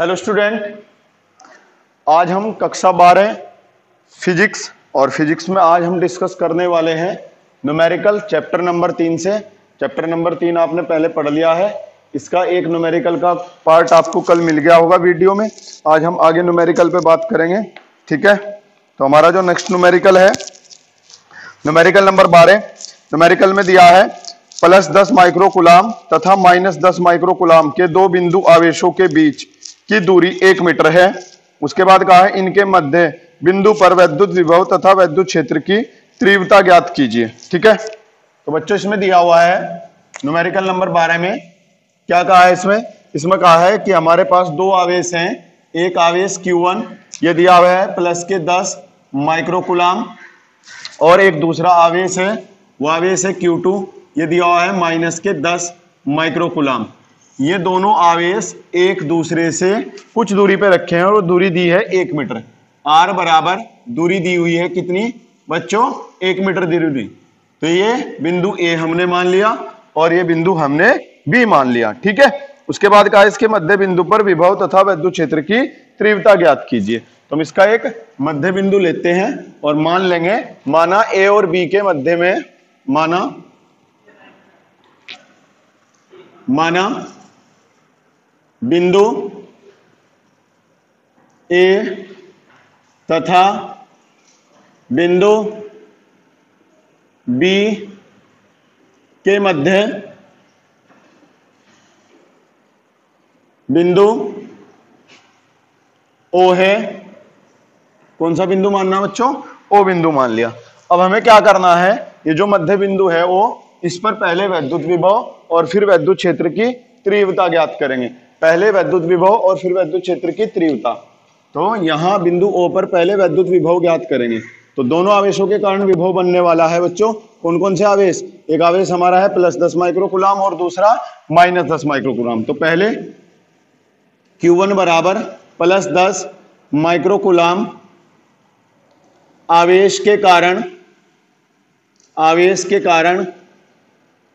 Hello student, आज हम कक्षा 12 फिजिक्स और फिजिक्स में आज हम डिस्कस करने वाले हैं न्यूमेरिकल चैप्टर नंबर 3 से। चैप्टर नंबर 3 आपने पहले पढ़ लिया है, इसका एक न्यूमेरिकल का पार्ट आपको कल मिल गया होगा वीडियो में। आज हम आगे न्यूमेरिकल पे बात करेंगे, ठीक है। तो हमारा जो नेक्स्ट न्यूमेरिकल है न्यूमेरिकल नंबर 12। न्यूमेरिकल में दिया है +10 माइक्रोकुलाम तथा -10 माइक्रोकुलाम के दो बिंदु आवेशों के बीच की दूरी 1 मीटर है। उसके बाद कहा है इनके मध्य बिंदु पर वैद्युत विभव तथा वैद्युत क्षेत्र की तीव्रता ज्ञात कीजिए, ठीक है। तो बच्चों इसमें दिया हुआ है न्यूमेरिकल नंबर 12 में क्या कहा है, इसमें कहा है कि हमारे पास दो आवेश हैं। एक आवेश Q1 ये दिया हुआ है +10 माइक्रोकुलाम और एक दूसरा आवेश है वो आवेश है Q2 ये दिया हुआ है -10 माइक्रोकुलाम। ये दोनों आवेश एक दूसरे से कुछ दूरी पे रखे हैं और वो दूरी दी है 1 मीटर। R बराबर दूरी दी हुई है कितनी बच्चों, 1 मीटर दूरी। तो ये बिंदु A हमने मान लिया और ये बिंदु हमने B मान लिया, ठीक है। उसके बाद कहा इसके मध्य बिंदु पर विभव तथा वैद्युत क्षेत्र की तीव्रता ज्ञात कीजिए। तो हम इसका एक मध्य बिंदु लेते हैं और मान लेंगे, माना A और B के मध्य में माना बिंदु A तथा बिंदु B के मध्य बिंदु O है। कौन सा बिंदु मानना बच्चों, O बिंदु मान लिया। अब हमें क्या करना है, ये जो मध्य बिंदु है वो इस पर पहले वैद्युत विभव और फिर वैद्युत क्षेत्र की तीव्रता ज्ञात करेंगे। पहले वैद्युत विभव और फिर वैद्युत क्षेत्र की तीव्रता। तो यहां बिंदु O पर पहले वैद्युत विभव ज्ञात करेंगे। तो दोनों आवेशों के कारण विभव बनने वाला है बच्चों। कौन कौन से आवेश, एक आवेश हमारा है +10 माइक्रोकुलाम और दूसरा -10 माइक्रोकुलाम। तो पहले Q1 बराबर +10 माइक्रोकुलाम आवेश के कारण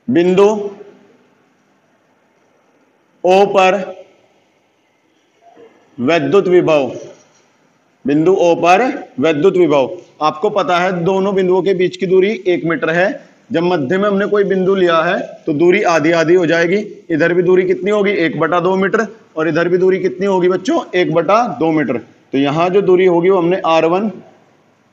बिंदु O पर वैद्युत विभव, बिंदु O पर वैद्युत विभव। आपको पता है दोनों बिंदुओं के बीच की दूरी 1 मीटर है। जब मध्य में हमने कोई बिंदु लिया है तो दूरी आधी आधी हो जाएगी। इधर भी दूरी कितनी होगी, 1/2 मीटर, और इधर भी दूरी कितनी होगी बच्चों, 1/2 मीटर। तो यहां जो दूरी होगी वो हमने R1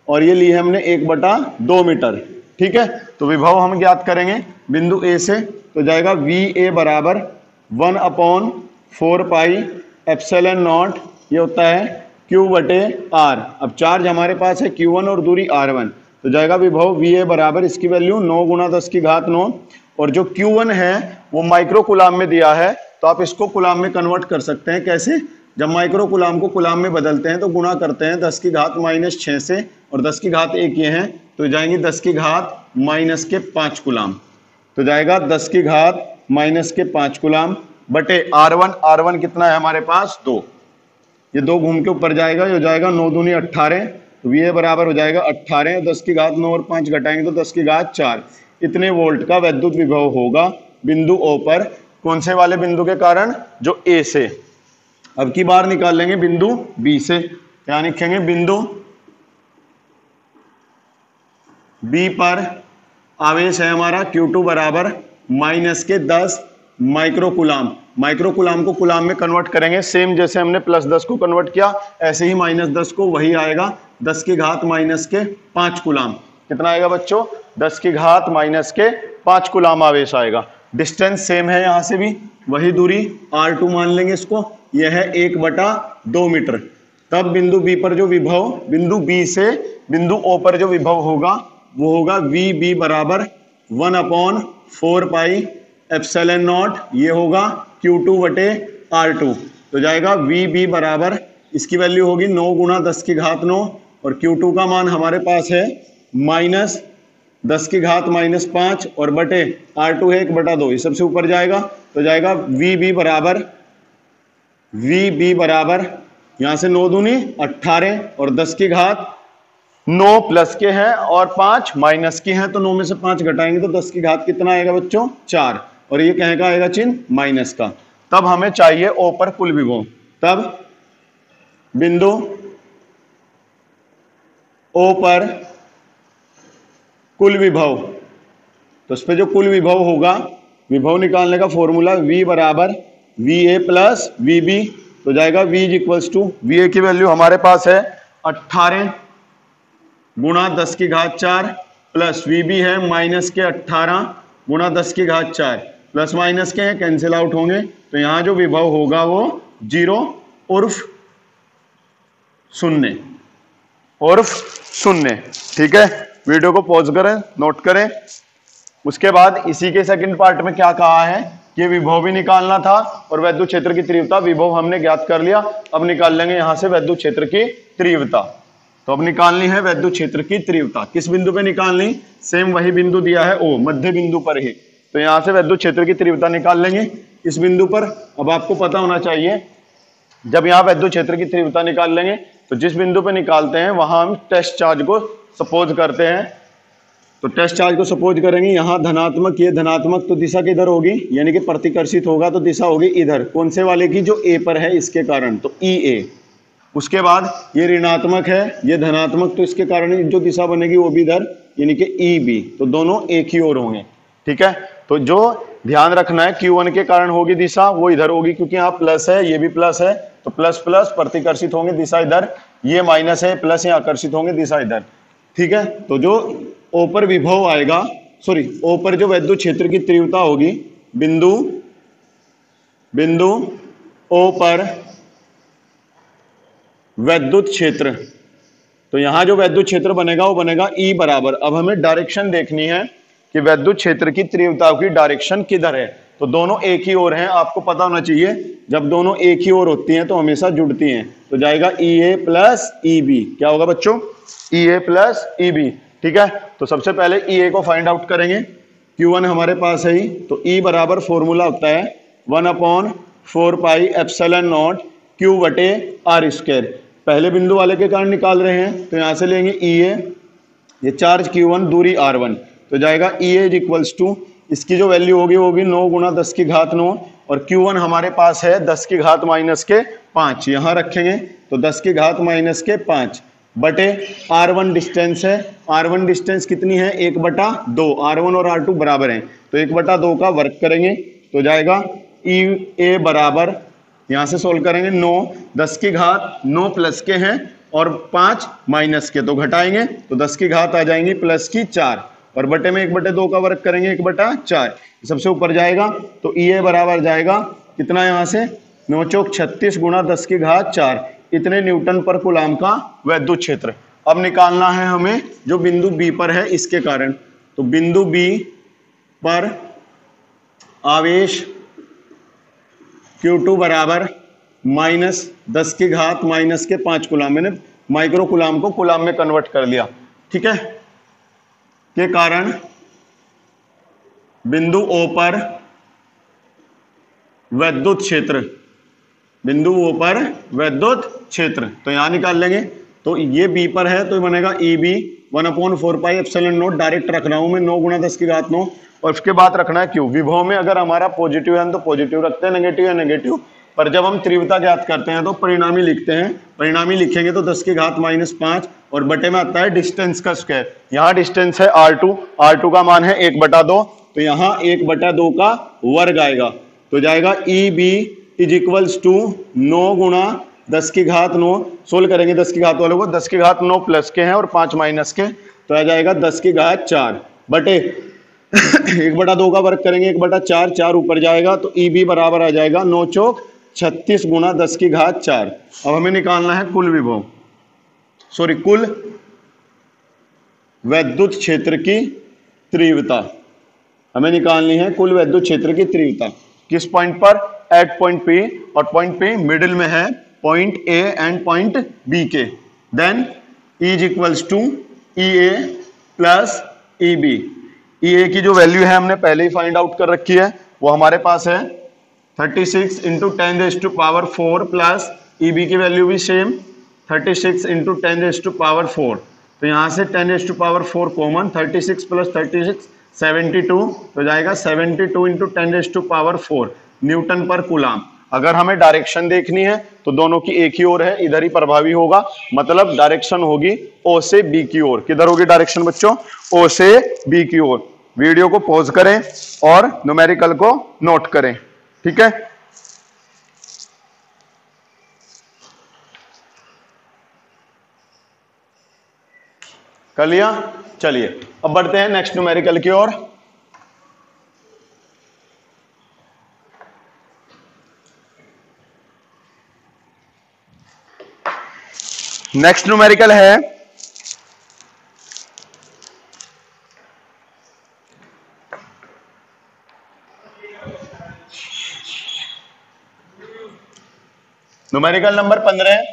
और ये ली है हमने 1/2 मीटर, ठीक है। तो विभव हम ज्ञात करेंगे बिंदु A से, तो जाएगा VA बराबर 1/4 पाई ε0 ये होता है Q/R। अब चार्ज हमारे पास है Q1 और दूरी R1, तो जाएगा विभव VA बराबर इसकी वैल्यू 9 × 10⁹ और जो Q1 है वो माइक्रोकुलाम में दिया है, तो आप इसको कुलाम में कन्वर्ट कर सकते हैं। कैसे, जब माइक्रोकुलाम को कुलाम में बदलते हैं तो गुणा करते हैं 10⁻⁻6 से, और 10⁻1 ये हैं तो जाएंगे 10⁻⁻5 कुलाम। तो जाएगा 10⁻⁻5 कुलाम बटे R1 कितना है हमारे पास 2। ये 2 घूम के ऊपर जाएगा, ये हो जाएगा 9 दूनी 18। तो VA बराबर हो जाएगा 18, 10⁻9 और 5 घटाएंगे तो 10⁻4। इतने वोल्ट का वैद्युत विभव होगा बिंदु O पर। कौन से वाले बिंदु के कारण, जो A से। अब की बार निकाल लेंगे बिंदु B से। क्या लिखेंगे, बिंदु B पर आवेश है हमारा Q2 बराबर -10 माइक्रोकुलाम। माइक्रोकुलाम को कुलाम में कन्वर्ट करेंगे, सेम जैसे हमने +10 को कन्वर्ट किया ऐसे ही -10 को वही आएगा 10⁻5 कुलाम। कितना आएगा बच्चों, 10⁻5 कुलाम आवेश आएगा। डिस्टेंस सेम है, यहां से भी वही दूरी R2 मान लेंगे इसको, यह है 1/2 मीटर। तब बिंदु B पर जो विभव, बिंदु B से बिंदु O पर जो विभव होगा वो होगा VB बराबर 1/4 पाई ε0 ये होगा Q2/R2। तो जाएगा VB बराबर इसकी वैल्यू होगी 9 × 10⁹ और Q2 का मान हमारे पास है -10⁻5 और बटे R2 है 1/2, ये सबसे ऊपर जाएगा। तो जाएगा VB बराबर यहां से 9 दूनी 18 और 10⁻9 प्लस के हैं और 5 माइनस के हैं, तो 9 में से 5 घटाएंगे तो 10 की घात कितना आएगा बच्चों 4, और ये कहीं का आएगा चिन्ह माइनस का। तब हमें चाहिए O पर कुल विभव। तब बिंदु O पर कुल विभव, तो इस पे जो कुल विभव होगा, विभव निकालने का फॉर्मूला V बराबर VA प्लस VB, तो जाएगा V is equals to, VA की वैल्यू हमारे पास है 18 गुणा 10 की घात 4 प्लस VB है माइनस के 18 गुणा 10 की घात 4, प्लस माइनस के हैं कैंसिल आउट होंगे, तो यहां जो विभव होगा वो 0 उर्फ 0, उर्फ 0। ठीक है, वीडियो को पॉज करें, नोट करें। उसके बाद इसी के सेकंड पार्ट में क्या कहा है कि विभव भी निकालना था और वैद्युत क्षेत्र की तीव्रता, विभव हमने ज्ञात कर लिया, अब निकाल लेंगे यहां से वैद्युत क्षेत्र की तीव्रता। तो अब निकालनी है वैद्युत क्षेत्र की तीव्रता, किस बिंदु पे निकालनी, सेम वही बिंदु दिया है O, मध्य बिंदु पर ही, तो यहां से वैद्युत क्षेत्र की तीव्रता निकाल लेंगे इस बिंदु पर। अब आपको पता होना चाहिए, जब यहाँ वैद्युत क्षेत्र की तीव्रता निकाल लेंगे तो जिस बिंदु पे निकालते हैं वहां हम टेस्ट चार्ज को सपोज करते हैं, तो टेस्ट चार्ज को सपोज करेंगे, यहाँ धनात्मक, ये धनात्मक, तो दिशा किधर होगी, यानी कि प्रतिकर्षित होगा तो दिशा होगी इधर, कौन से वाले की, जो A पर है इसके कारण, तो EA। उसके बाद ये ऋणात्मक है, ये धनात्मक, तो इसके कारण जो दिशा बनेगी वो भी इधर, यानी कि EB, तो दोनों एक ही ओर होंगे। ठीक है, तो जो ध्यान रखना है, Q1 के कारण होगी दिशा वो इधर होगी, क्योंकि यहाँ प्लस है, ये भी प्लस है, तो प्लस प्लस प्रतिकर्षित होंगे दिशा इधर, ये माइनस है, प्लस यहाँ आकर्षित होंगे दिशा इधर। ठीक है, तो जो O पर विभव आएगा, सॉरी O पर जो वैद्युत क्षेत्र की तीव्रता होगी, बिंदु O पर वैद्युत क्षेत्र, तो यहां जो वैद्युत क्षेत्र बनेगा वो बनेगा E बराबर, अब हमें डायरेक्शन देखनी है कि वैद्युत क्षेत्र की तीव्रता की डायरेक्शन किधर है, तो दोनों एक ही ओर हैं, आपको पता होना चाहिए, जब दोनों एक ही ओर होती हैं तो हमेशा जुड़ती हैं, तो जाएगा EA प्लस EB, क्या होगा बच्चों, EA प्लस EB। ठीक है, तो सबसे पहले EA को फाइंड आउट करेंगे, Q1 हमारे पास है ही, तो E बराबर फॉर्मूला होता है 1/4 पाई एप्सिलॉन नॉट Q बटे R स्क्वायर। पहले बिंदु वाले के कारण निकाल रहे हैं, तो यहां से लेंगे EA, ये चार्ज Q1 दूरी R1, तो जाएगा EA इज इक्वल्स टू, इसकी जो वैल्यू होगी वो होगी 9 गुणा 10 की घात 9, और Q1 हमारे पास है 10 की घात माइनस के 5, यहां रखेंगे तो 10 की घात माइनस के 5 बटे R1 डिस्टेंस है, R1 डिस्टेंस कितनी है, 1/2, R1 और R2 बराबर हैं, तो 1/2 का वर्क करेंगे, तो जाएगा EA बराबर, यहां से सोल्व करेंगे 9, 10 की घात 9 प्लस के हैं और 5 माइनस के, तो घटाएंगे तो 10 की घात आ जाएंगी प्लस की 4, और बटे में 1/2 का वर्क करेंगे 1/4, सबसे ऊपर जाएगा, तो EA बराबर जाएगा कितना, यहां से 9 चौक 36 गुणा 10 की घात 4, इतने न्यूटन पर कूलाम का वैद्युत क्षेत्र। अब निकालना है हमें जो बिंदु B पर है इसके कारण, तो बिंदु B पर आवेश Q2 बराबर माइनस 10 की घात माइनस के 5 कूलाम, मैंने माइक्रो कूलाम को कूलाम में कन्वर्ट कर लिया। ठीक है, के कारण बिंदु O पर वैद्युत क्षेत्र, बिंदु O पर वैद्युत क्षेत्र, तो यहां निकाल लेंगे, तो ये B पर है तो बनेगा EB 1/4 pi epsilon not, direct रख रहा हूं मैं 9 गुणा 10 की घात 9, और उसके बाद रखना है Q। विभव में अगर हमारा पॉजिटिव है तो पॉजिटिव रखते हैं, नेगेटिव है नेगेटिव, पर जब हम तीव्रता ज्ञात करते हैं तो परिणामी लिखते हैं, परिणामी लिखेंगे तो 10 की घात -5 और बटे में आता है डिस्टेंस का स्क्वायर, यहाँ डिस्टेंस है R2, R2 का मान है 1/2, तो यहाँ 1/2 का वर्ग आएगा, तो जाएगा EB इज इक्वल्स टू 9 गुणा 10 की घात 9, सोल्व करेंगे 10 की घात वालों को, 10 की घात 9 प्लस के हैं और 5 माइनस के, तो आ जाएगा 10 की घात 4 बटे 1/2 का वर्ग करेंगे 1/4, 4 ऊपर जाएगा, तो EB बराबर आ जाएगा 9 चौक 36 गुणा 10 की घात 4। अब हमें निकालना है कुल विभव, सॉरी कुल वैद्युत क्षेत्र की तीव्रता, हमें निकालनी है कुल वैद्युत क्षेत्र की तीव्रता, किस पॉइंट पर, एट पॉइंट P, और पॉइंट P मिडिल में है point A and point B के, then E is equals to EA plus EB। EA की जो वैल्यू है हमने पहले ही फाइंड आउट कर रखी है, वो हमारे पास है 36 × 10⁴ प्लस EB की वैल्यू भी सेम 36 × 10⁴, तो यहाँ से 10⁴ कॉमन, 36 प्लस 36 72, तो जाएगा 72 × 10⁴ न्यूटन पर कूलाम। अगर हमें डायरेक्शन देखनी है तो दोनों की एक ही ओर है, इधर ही प्रभावी होगा, मतलब डायरेक्शन होगी ओ से बी की ओर। किधर होगी डायरेक्शन बच्चों? ओ से बी की ओर। वीडियो को पॉज करें और न्यूमेरिकल को नोट करें, ठीक है। कर लिया? चलिए अब बढ़ते हैं नेक्स्ट न्यूमेरिकल की ओर। नेक्स्ट न्यूमेरिकल है न्यूमेरिकल नंबर 15।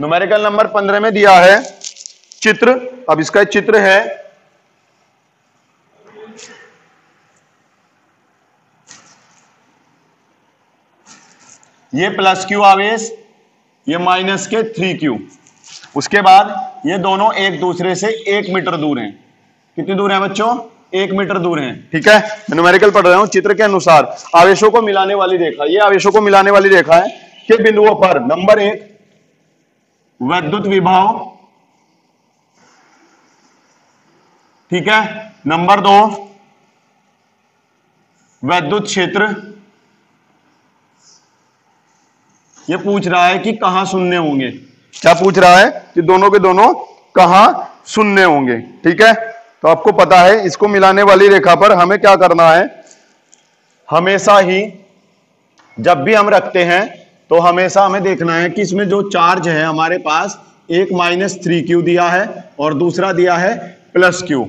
न्यूमेरिकल नंबर 15 में दिया है चित्र। अब इसका चित्र है ये प्लस क्यू आवेश, ये माइनस के 3Q। उसके बाद ये दोनों एक दूसरे से 1 मीटर दूर हैं। कितनी दूर है बच्चों? 1 मीटर दूर हैं, ठीक है। मैं न्यूमेरिकल पढ़ रहा हूं। चित्र के अनुसार आवेशों को मिलाने वाली रेखा, ये आवेशों को मिलाने वाली रेखा है कि बिंदुओं पर नंबर 1 विद्युत विभव, ठीक है, नंबर 2 विद्युत क्षेत्र। ये पूछ रहा है कि कहां शून्य होंगे। क्या पूछ रहा है? कि दोनों के दोनों कहां शून्य होंगे, ठीक है। तो आपको पता है इसको मिलाने वाली रेखा पर हमें क्या करना है, हमेशा ही जब भी हम रखते हैं तो हमेशा हमें देखना है कि इसमें जो चार्ज है हमारे पास, एक -3Q दिया है और दूसरा दिया है +Q।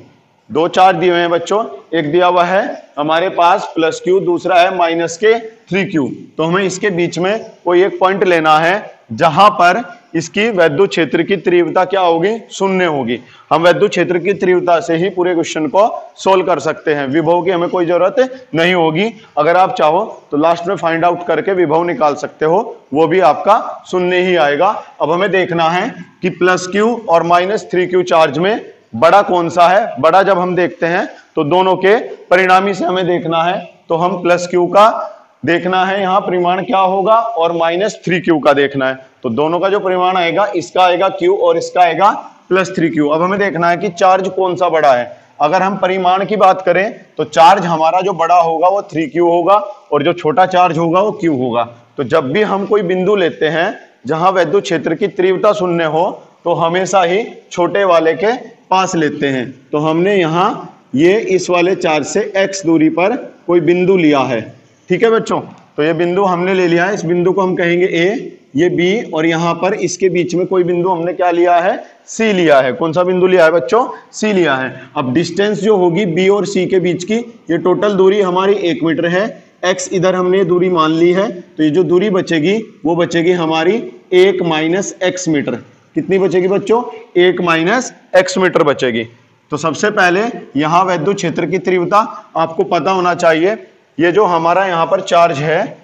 दो चार्ज दिए हुए हैं बच्चों, एक दिया हुआ है हमारे पास +Q, दूसरा है -3Q। तो हमें इसके बीच में कोई एक पॉइंट लेना है जहां पर इसकी विद्युत क्षेत्र की तीव्रता क्या होगी? शून्य होगी। हम विद्युत क्षेत्र की तीव्रता से ही पूरे क्वेश्चन को सोल्व कर सकते हैं, विभव की हमें कोई जरूरत नहीं होगी। अगर आप चाहो तो लास्ट में फाइंड आउट करके विभव निकाल सकते हो, वो भी आपका शून्य ही आएगा। अब हमें देखना है कि +Q और -3Q चार्ज में बड़ा कौन सा है। बड़ा जब हम देखते हैं तो दोनों के परिणामी से हमें देखना है, तो हम +Q का देखना है, यहां परिमाण क्या होगा, और -3Q का देखना है। तो दोनों का जो परिमाण आएगा, इसका आएगा Q और इसका आएगा +3Q। अब हमें देखना है कि चार्ज कौन सा बड़ा है। अगर हम परिमाण की बात करें तो चार्ज हमारा जो बड़ा होगा वो 3Q होगा और जो छोटा चार्ज होगा वो Q होगा। तो जब भी हम कोई बिंदु लेते हैं जहां विद्युत क्षेत्र की तीव्रता शून्य हो, तो हमेशा ही छोटे वाले के पास लेते हैं। तो हमने यहां ये इस वाले चार्ज से x दूरी पर कोई बिंदु लिया है, ठीक है बच्चों। तो ये बिंदु हमने ले लिया है, इस बिंदु को हम कहेंगे A, ये B, और यहां पर इसके बीच में कोई बिंदु हमने क्या लिया है? C लिया है। कौन सा बिंदु लिया है बच्चों? C लिया है। अब डिस्टेंस जो होगी B और C के बीच की, ये टोटल दूरी हमारी 1 मीटर है। x इधर हमने दूरी मान ली है, तो ये जो दूरी बचेगी वो बचेगी हमारी 1 - x मीटर। कितनी बचेगी बच्चों? 1 - x मीटर बचेगी। तो सबसे पहले यहां विद्युत क्षेत्र की तीव्रता आपको पता होना चाहिए। ये जो हमारा यहां पर चार्ज है,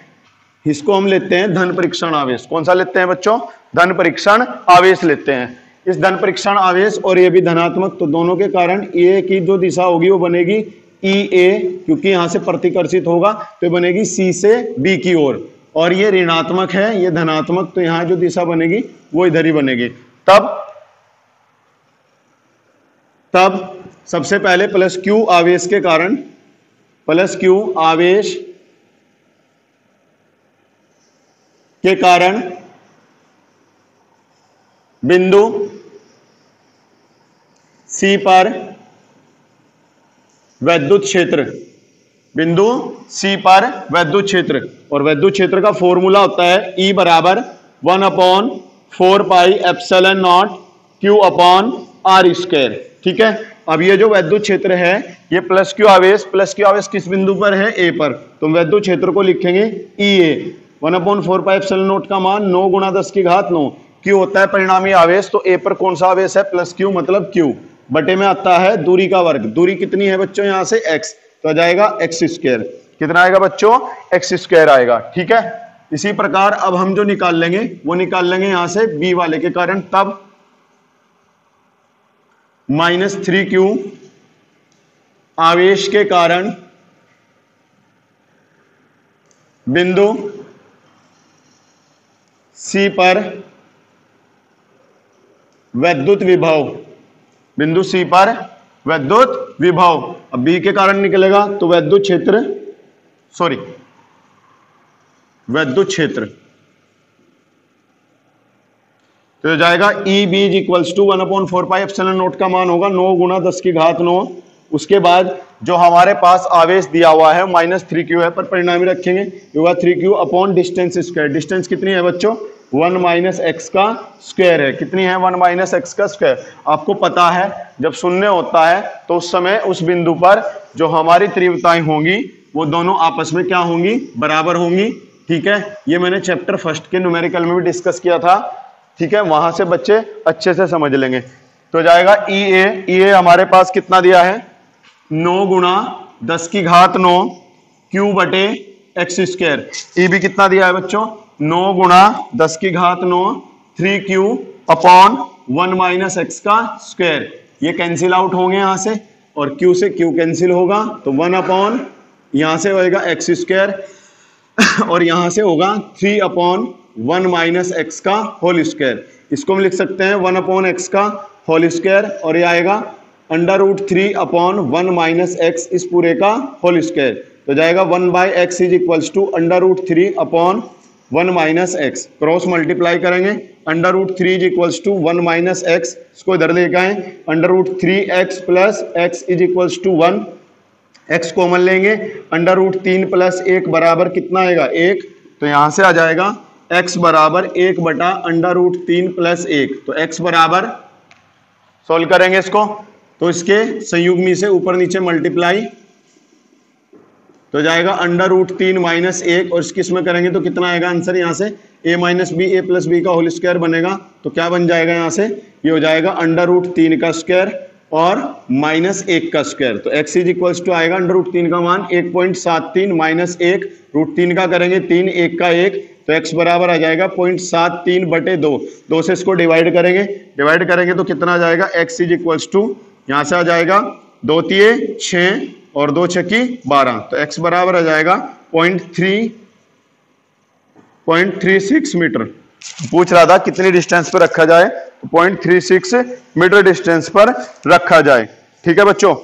इसको हम लेते हैं धन परीक्षण आवेश। कौन सा लेते हैं बच्चों? धन परीक्षण आवेश लेते हैं। इस धन परीक्षण आवेश और ये भी धनात्मक, तो दोनों के कारण ए की जो दिशा होगी वो बनेगी EA, क्योंकि यहां से प्रतिकर्षित होगा तो बनेगी C से B की ओर, और ये ऋणात्मक है, ये धनात्मक, तो यहां जो दिशा बनेगी वो इधर ही बनेगी। तब सबसे पहले +Q आवेश के कारण, +Q आवेश के कारण बिंदु C पर विद्युत क्षेत्र, बिंदु C पर विद्युत क्षेत्र, और विद्युत क्षेत्र का फॉर्मूला होता है E बराबर 1/4πε0 Q/r², ठीक है। अब ये जो विद्युत क्षेत्र है, ये +Q आवेश किस बिंदु पर है? A पर। तो विद्युत क्षेत्र को लिखेंगे EA। 1/4πε0 का मान 9 × 10⁹ Q होता है परिणामी आवेश। तो A पर कौन सा आवेश है? +Q, मतलब Q बटे में आता है दूरी का वर्ग। दूरी कितनी है बच्चों? यहां से x, तो आ जाएगा x²। कितना आएगा बच्चों? x² आएगा, ठीक है। इसी प्रकार अब हम जो निकाल लेंगे वो निकाल लेंगे यहां से B वाले के कारण। तब -3Q आवेश के कारण बिंदु सी पर वैद्युत विभव, बिंदु सी पर वैद्युत विभव। अब बी के कारण निकलेगा तो वैद्युत क्षेत्र, सॉरी वैद्युत क्षेत्र, तो हो जाएगा E B is equals to 1/4πε0 का मान होगा 9 गुणा 10⁻9। उसके बाद जो हमारे पास आवेश दिया हुआ है -3q है, पर परिणामी रखेंगे, ये होगा 3q upon distance square. Distance कितनी है बच्चों? 1 - x का स्क्वायर है। कितनी है? 1 - x का स्क्वायर। आपको पता है जब शून्य होता है तो उस समय उस बिंदु पर जो हमारी तीव्रताएं होंगी वो दोनों आपस में क्या होंगी? बराबर होंगी। ठीक है, ये मैंने चैप्टर फर्स्ट के न्यूमेरिकल में भी डिस्कस किया था। ठीक है, वहां से बच्चे अच्छे से समझ लेंगे। तो जाएगा ई ए हमारे पास कितना दिया है? 9 गुणा 10⁻9 क्यू बटे एक्स स्क्वायर। ई भी कितना दिया है बच्चों? 9 गुणा 10⁻9 3q अपॉन 1 - x का स्क्वायर। ये कैंसिल आउट होंगे यहां से, और q से q कैंसिल होगा तो 1 अपॉन यहां से होएगा x स्क्वायर और यहां से होगा 3 अपॉन 1 - x का होल स्क्वायर। इसको हम लिख सकते हैं 1 अपॉन x का होल स्क्वायर, और ये आएगा √3 अपॉन 1 - x इस पूरे का होल स्क्वायर। तो जाएगा 1/x is equals to √3 upon 1 - x। Cross multiply करेंगे, √3 इज इक्वल्स टू 1 - x, इसको इधर लेके आए, √3x plus x is equals to 1, x common लेंगे, √3 प्लस 1 बराबर कितना आएगा? 1। तो यहां से आ जाएगा x बराबर 1 बटा √3 प्लस 1। तो x बराबर, सोल्व करेंगे इसको तो इसके संयुग्मी से ऊपर नीचे मल्टीप्लाई, तो जाएगा √3 - 1, और इसकी इसमें करेंगे तो कितना आएगा आंसर? यहाँ से a - b a + b का होल स्क्वायर बनेगा। तो क्या बन जाएगा यहाँ से? ये हो जाएगा √3 का स्क्वायर और -1 का स्क्वायर। तो x इज इक्वल्स टू आएगा √3 का मान 1.73 - 1, √3 का करेंगे 3, 1 का 1, तो x बराबर आ जाएगा 0.73 बटे 2। 2 से इसको डिवाइड करेंगे तो कितना आ जाएगा? x इज इक्वल्स टू यहाँ से आ जाएगा 2 तिये 6 और 2 छकी 12। तो x बराबर आ जाएगा 0.36 मीटर। पूछ रहा था कितनी डिस्टेंस पर रखा जाए, तो 0.36 मीटर डिस्टेंस पर रखा जाए। ठीक है बच्चों।